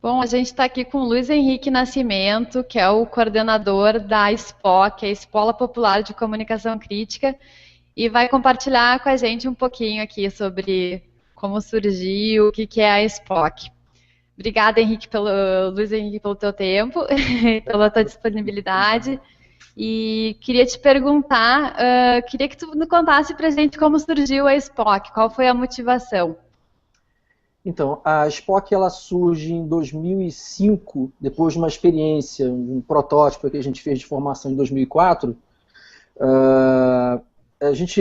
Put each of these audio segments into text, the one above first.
Bom, a gente está aqui com o Luiz Henrique Nascimento, que é o coordenador da SPO, que é a Escola Popular de Comunicação Crítica, e vai compartilhar com a gente um pouquinho aqui sobre como surgiu, o que é a SPOC. Obrigada, Luiz Henrique, pelo teu tempo, pela tua disponibilidade. E queria te perguntar, queria que tu contasse para a gente como surgiu a SPOC, qual foi a motivação? Então, a SPOC ela surge em 2005, depois de uma experiência, um protótipo que a gente fez de formação em 2004.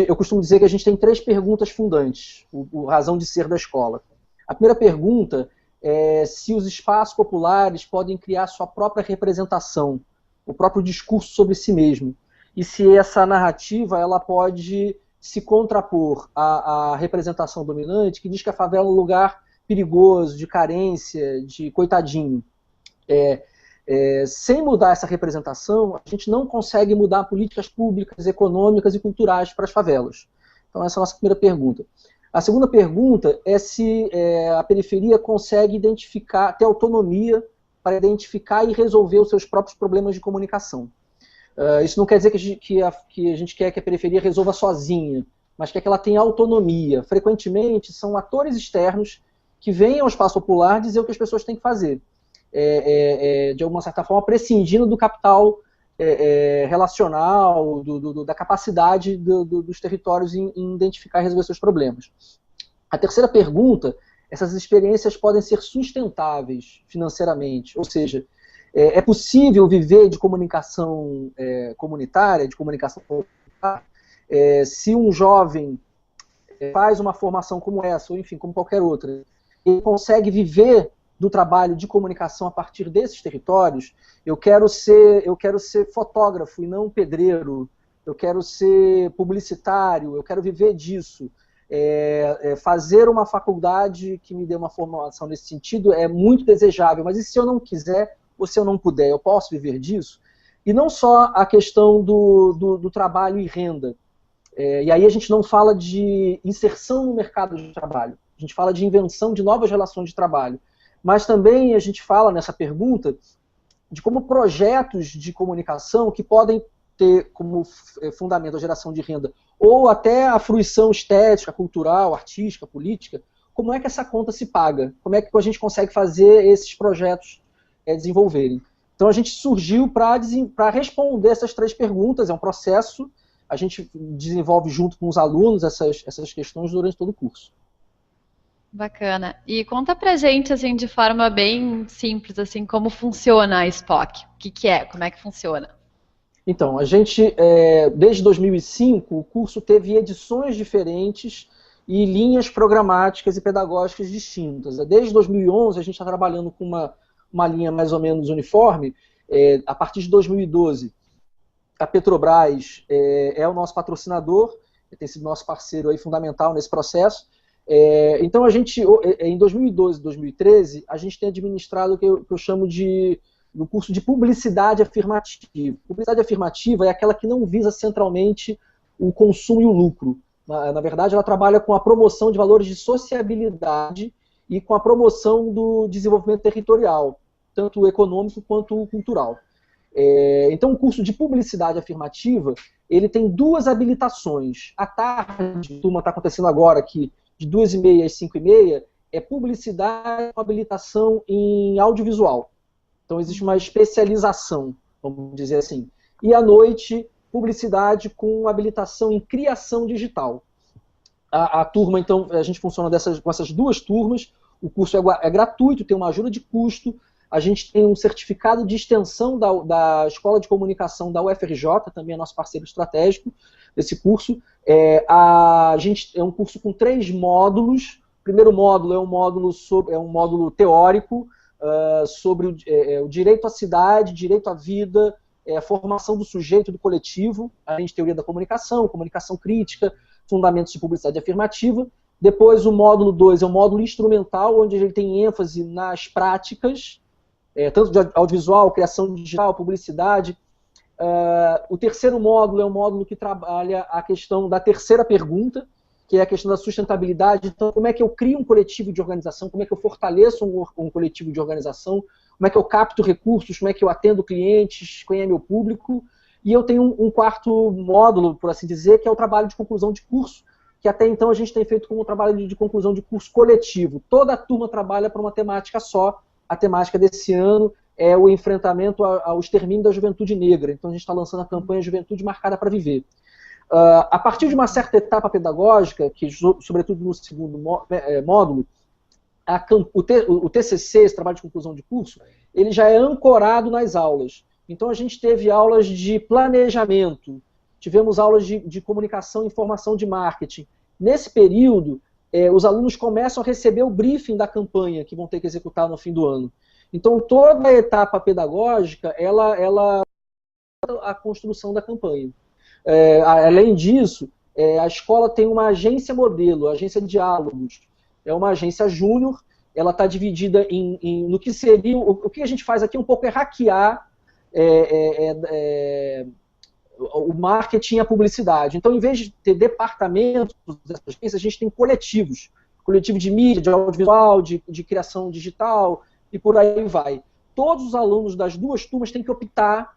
Eu costumo dizer que a gente tem 3 perguntas fundantes, o razão de ser da escola. A primeira pergunta é se os espaços populares podem criar sua própria representação, o próprio discurso sobre si mesmo, e se essa narrativa ela pode se contrapor à representação dominante que diz que a favela é um lugar perigoso, de carência, de coitadinho. Sem mudar essa representação, a gente não consegue mudar políticas públicas, econômicas e culturais para as favelas. Então essa é a nossa primeira pergunta. A segunda pergunta é se a periferia consegue ter autonomia para identificar e resolver os seus próprios problemas de comunicação. Isso não quer dizer que a gente quer que a periferia resolva sozinha, mas quer que ela tenha autonomia. Frequentemente são atores externos que vêm ao espaço popular dizer o que as pessoas têm que fazer. De alguma certa forma, prescindindo do capital relacional, da capacidade dos territórios em identificar e resolver seus problemas. A terceira pergunta, essas experiências podem ser sustentáveis financeiramente, ou seja, é possível viver de comunicação comunitária, de comunicação popular, se um jovem faz uma formação como essa, ou enfim, como qualquer outra, ele consegue viver do trabalho de comunicação a partir desses territórios. Eu quero ser fotógrafo e não pedreiro, eu quero ser publicitário, eu quero viver disso. Fazer uma faculdade que me dê uma formação nesse sentido é muito desejável, mas e se eu não quiser ou se eu não puder, eu posso viver disso? E não só a questão do trabalho e renda. E aí a gente não fala de inserção no mercado de trabalho, a gente fala de invenção de novas relações de trabalho. Mas também a gente fala nessa pergunta de como projetos de comunicação que podem ter como fundamento a geração de renda ou até a fruição estética, cultural, artística, política, como é que essa conta se paga? Como é que a gente consegue fazer esses projetos desenvolverem? Então a gente surgiu para responder essas 3 perguntas, é um processo, a gente desenvolve junto com os alunos essas questões durante todo o curso. Bacana. E conta pra gente, assim, de forma bem simples, assim, como funciona a SPOC. O que é? Como é que funciona? Então, a gente, desde 2005, o curso teve edições diferentes e linhas programáticas e pedagógicas distintas. Desde 2011, a gente está trabalhando com uma linha mais ou menos uniforme. A partir de 2012, a Petrobras é o nosso patrocinador, tem sido nosso parceiro aí fundamental nesse processo. Então, a gente, em 2012 e 2013, a gente tem administrado o que eu chamo do curso de publicidade afirmativa. Publicidade afirmativa é aquela que não visa centralmente o consumo e o lucro. Na verdade, ela trabalha com a promoção de valores de sociabilidade e com a promoção do desenvolvimento territorial, tanto econômico quanto cultural. Então, o curso de publicidade afirmativa, ele tem 2 habilitações. À tarde, a turma está acontecendo agora aqui, de 2h30 às 5h30, é publicidade com habilitação em audiovisual. Então existe uma especialização, vamos dizer assim. E à noite, publicidade com habilitação em criação digital. A turma, então, a gente funciona com essas 2 turmas, o curso é gratuito, tem uma ajuda de custo, a gente tem um certificado de extensão da Escola de Comunicação da UFRJ, também é nosso parceiro estratégico desse curso. É um curso com 3 módulos. O primeiro módulo é um módulo teórico sobre o direito à cidade, direito à vida, a formação do sujeito, do coletivo, além de teoria da comunicação, comunicação crítica, fundamentos de publicidade afirmativa. Depois o módulo 2 é um módulo instrumental, onde ele tem ênfase nas práticas, tanto de audiovisual, criação digital, publicidade. O terceiro módulo é um módulo que trabalha a questão da terceira pergunta, que é a questão da sustentabilidade. Então, como é que eu crio um coletivo de organização, como é que eu fortaleço um coletivo de organização, como é que eu capto recursos, como é que eu atendo clientes, quem é meu público. E eu tenho um quarto módulo, por assim dizer, que é o trabalho de conclusão de curso, que até então a gente tem feito como um trabalho de conclusão de curso coletivo. Toda a turma trabalha para uma temática só. A temática desse ano é o enfrentamento ao extermínio da juventude negra. Então a gente está lançando a campanha Juventude Marcada para Viver. A partir de uma certa etapa pedagógica, que sobretudo no segundo módulo, o TCC, esse trabalho de conclusão de curso, ele já é ancorado nas aulas. Então a gente teve aulas de planejamento, tivemos aulas de comunicação e informação de marketing. Nesse período, os alunos começam a receber o briefing da campanha que vão ter que executar no fim do ano. Então toda a etapa pedagógica, ela a construção da campanha. Além disso, a escola tem uma agência modelo, a agência Diálogos. É uma agência júnior, ela está dividida no que seria... O que a gente faz aqui um pouco é hackear o marketing e a publicidade. Então, em vez de ter departamentos dessas agências, a gente tem coletivos. Coletivo de mídia, de audiovisual, de criação digital, e por aí vai. Todos os alunos das duas turmas têm que optar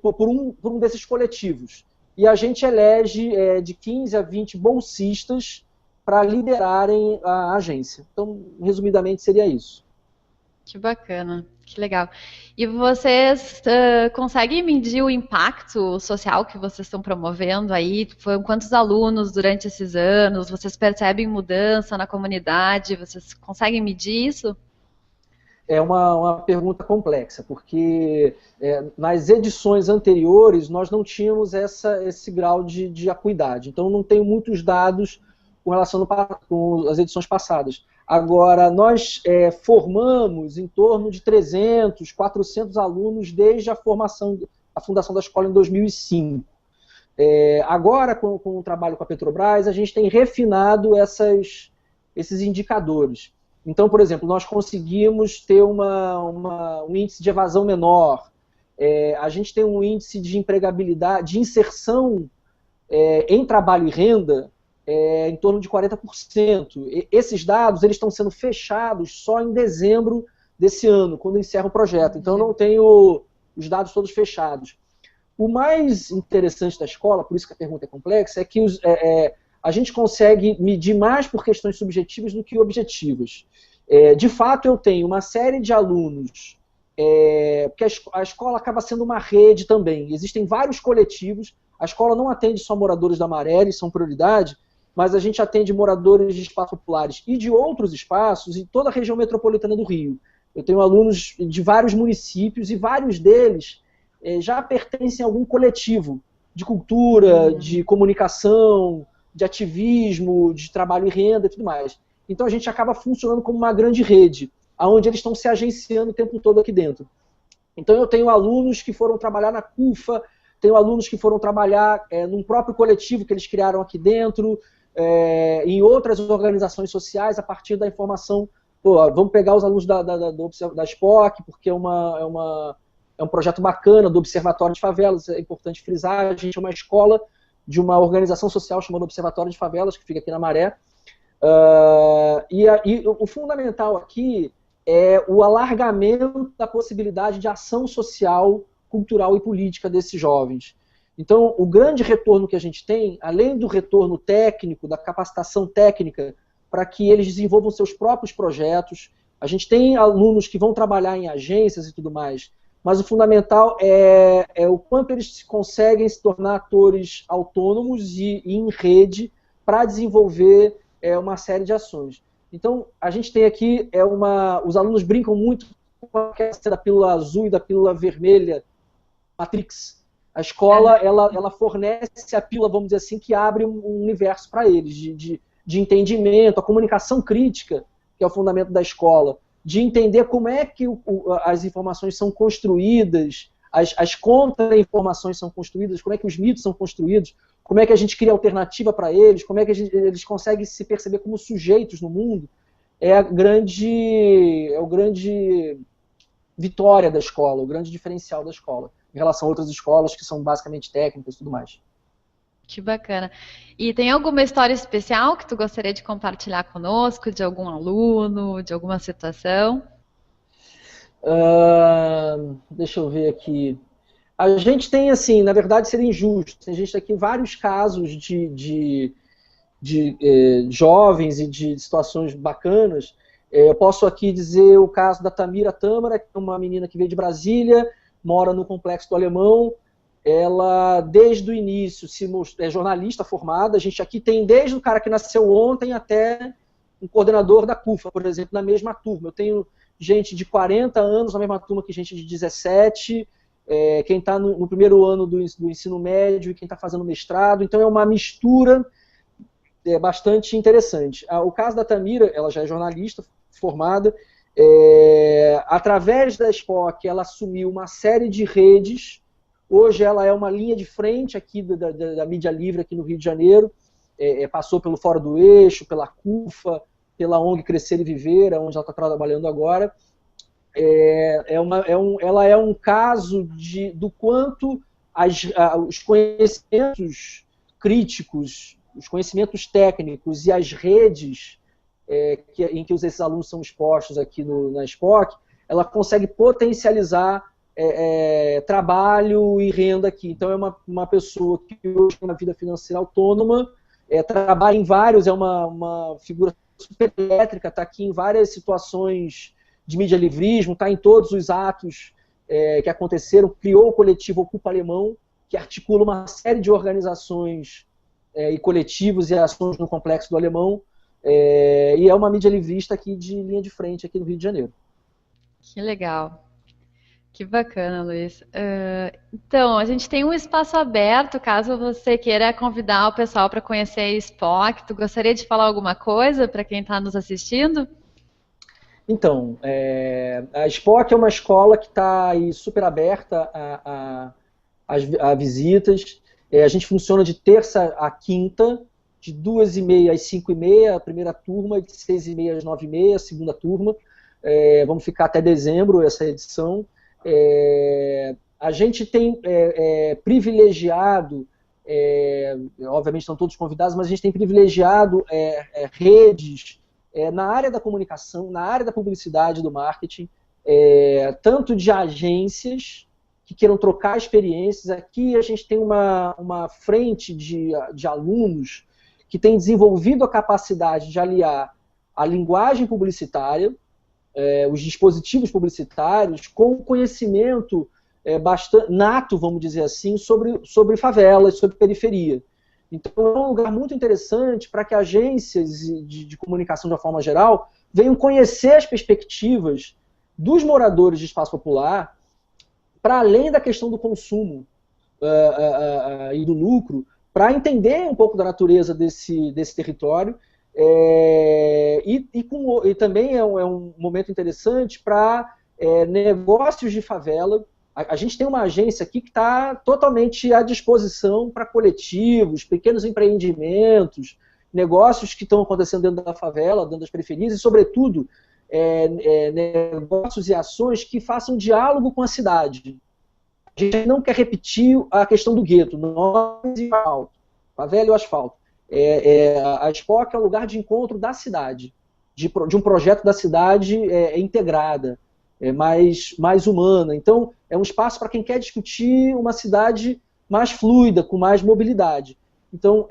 por um desses coletivos. E a gente elege de 15 a 20 bolsistas para liderarem a agência. Então, resumidamente, seria isso. Que bacana, que legal. E vocês conseguem medir o impacto social que vocês estão promovendo aí? Foram quantos alunos durante esses anos? Vocês percebem mudança na comunidade? Vocês conseguem medir isso? É uma pergunta complexa, porque nas edições anteriores nós não tínhamos esse grau de acuidade. Então não tenho muitos dados com relação com as edições passadas. Agora, nós formamos em torno de 300, 400 alunos desde a fundação da escola em 2005. Agora, com o trabalho com a Petrobras, a gente tem refinado esses indicadores. Então, por exemplo, nós conseguimos ter um índice de evasão menor, a gente tem um índice de empregabilidade, de inserção em trabalho e renda em torno de 40%. Esses dados eles estão sendo fechados só em dezembro desse ano, quando encerra o projeto. Então, eu não tenho os dados todos fechados. O mais interessante da escola, por isso que a pergunta é complexa, é que a gente consegue medir mais por questões subjetivas do que objetivas. De fato, eu tenho uma série de alunos, porque a escola acaba sendo uma rede também. Existem vários coletivos, a escola não atende só moradores da Maré, eles são prioridade, mas a gente atende moradores de espaços populares e de outros espaços em toda a região metropolitana do Rio. Eu tenho alunos de vários municípios e vários deles já pertencem a algum coletivo de cultura, de comunicação, de ativismo, de trabalho e renda e tudo mais. Então a gente acaba funcionando como uma grande rede, onde eles estão se agenciando o tempo todo aqui dentro. Então eu tenho alunos que foram trabalhar na CUFA, tenho alunos que foram trabalhar num próprio coletivo que eles criaram aqui dentro, em outras organizações sociais, a partir da informação. Vamos pegar os alunos da SPOC, porque é um projeto bacana do Observatório de Favelas, é importante frisar, a gente é uma escola de uma organização social chamada Observatório de Favelas, que fica aqui na Maré. E o fundamental aqui é o alargamento da possibilidade de ação social, cultural e política desses jovens. Então, o grande retorno que a gente tem, além do retorno técnico, da capacitação técnica, para que eles desenvolvam seus próprios projetos, a gente tem alunos que vão trabalhar em agências e tudo mais, mas o fundamental é o quanto eles conseguem se tornar atores autônomos e em rede para desenvolver uma série de ações. Então, a gente tem aqui, os alunos brincam muito com a questão da pílula azul e da pílula vermelha, Matrix. A escola, ela fornece a pílula, vamos dizer assim, que abre um universo para eles, de entendimento, a comunicação crítica, que é o fundamento da escola, de entender como é que as informações são construídas, as contra-informações são construídas, como é que os mitos são construídos, como é que a gente cria alternativa para eles, como é que eles conseguem se perceber como sujeitos no mundo, é o grande vitória da escola, o grande diferencial da escola, em relação a outras escolas que são basicamente técnicas e tudo mais. Que bacana. E tem alguma história especial que tu gostaria de compartilhar conosco, de algum aluno, de alguma situação? Deixa eu ver aqui. A gente tem, assim, na verdade seria injusto. A gente tem aqui vários casos de jovens e de situações bacanas. Eu posso aqui dizer o caso da Tamira Tâmara, que é uma menina que veio de Brasília, mora no Complexo do Alemão. Ela, desde o início, é jornalista formada. A gente aqui tem desde o cara que nasceu ontem até um coordenador da CUFA, por exemplo, na mesma turma. Eu tenho gente de 40 anos na mesma turma que gente de 17, quem está no primeiro ano do ensino médio e quem está fazendo mestrado. Então é uma mistura bastante interessante. O caso da Tamira, ela já é jornalista formada, através da SPOC ela assumiu uma série de redes. Hoje ela é uma linha de frente aqui da mídia livre aqui no Rio de Janeiro, passou pelo Fora do Eixo, pela CUFA, pela ONG Crescer e Viver, onde ela está trabalhando agora. Ela é um caso do quanto os conhecimentos críticos, os conhecimentos técnicos e as redes em que esses alunos são expostos aqui na SPOC, ela consegue potencializar trabalho e renda aqui. Então é uma pessoa que hoje tem uma vida financeira autônoma, trabalha em vários, é uma figura super elétrica, está aqui em várias situações de mídia livrismo, está em todos os atos que aconteceram, criou o coletivo Ocupa Alemão, que articula uma série de organizações e coletivos e ações no Complexo do Alemão, e é uma mídia livrista aqui de linha de frente aqui no Rio de Janeiro. Que legal. Que bacana, Luiz. Então, a gente tem um espaço aberto, caso você queira convidar o pessoal para conhecer a SPOC. Tu gostaria de falar alguma coisa para quem está nos assistindo? Então, a SPOC é uma escola que está aí super aberta a visitas. A gente funciona de terça a quinta, de 2h30 às 5h30, a primeira turma, de 6h30 às 9h30, a segunda turma. Vamos ficar até dezembro essa edição. A gente tem privilegiado, obviamente estão todos convidados, mas a gente tem privilegiado redes na área da comunicação, na área da publicidade e do marketing, tanto de agências que queiram trocar experiências. Aqui a gente tem uma frente de alunos que tem desenvolvido a capacidade de aliar a linguagem publicitária, os dispositivos publicitários, com o conhecimento bastante nato, vamos dizer assim, sobre favelas, sobre periferia. Então é um lugar muito interessante para que agências de comunicação de uma forma geral venham conhecer as perspectivas dos moradores de espaço popular, para além da questão do consumo e do lucro, para entender um pouco da natureza desse território. E também é um momento interessante para negócios de favela. A gente tem uma agência aqui que está totalmente à disposição para coletivos, pequenos empreendimentos, negócios que estão acontecendo dentro da favela, dentro das periferias, e, sobretudo, negócios e ações que façam diálogo com a cidade. A gente não quer repetir a questão do gueto, nós e o asfalto, favela e o asfalto. A SPOC é um lugar de encontro da cidade, de um projeto da cidade integrada, mais humana. Então, é um espaço para quem quer discutir uma cidade mais fluida, com mais mobilidade. Então,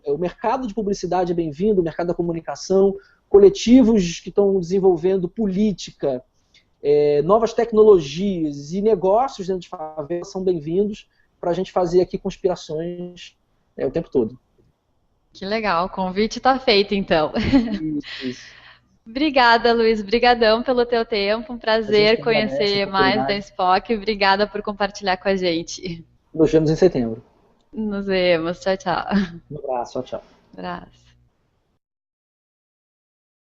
o mercado de publicidade é bem-vindo, o mercado da comunicação, coletivos que estão desenvolvendo política, novas tecnologias e negócios dentro de favela são bem-vindos para a gente fazer aqui conspirações o tempo todo. Que legal, o convite está feito, então. Isso. Obrigada, Luiz. Brigadão pelo teu tempo. Um prazer conhecer mais da SPOC. Obrigada por compartilhar com a gente. Nos vemos em setembro. Nos vemos. Tchau, tchau. Um abraço. Tchau, tchau. Um abraço.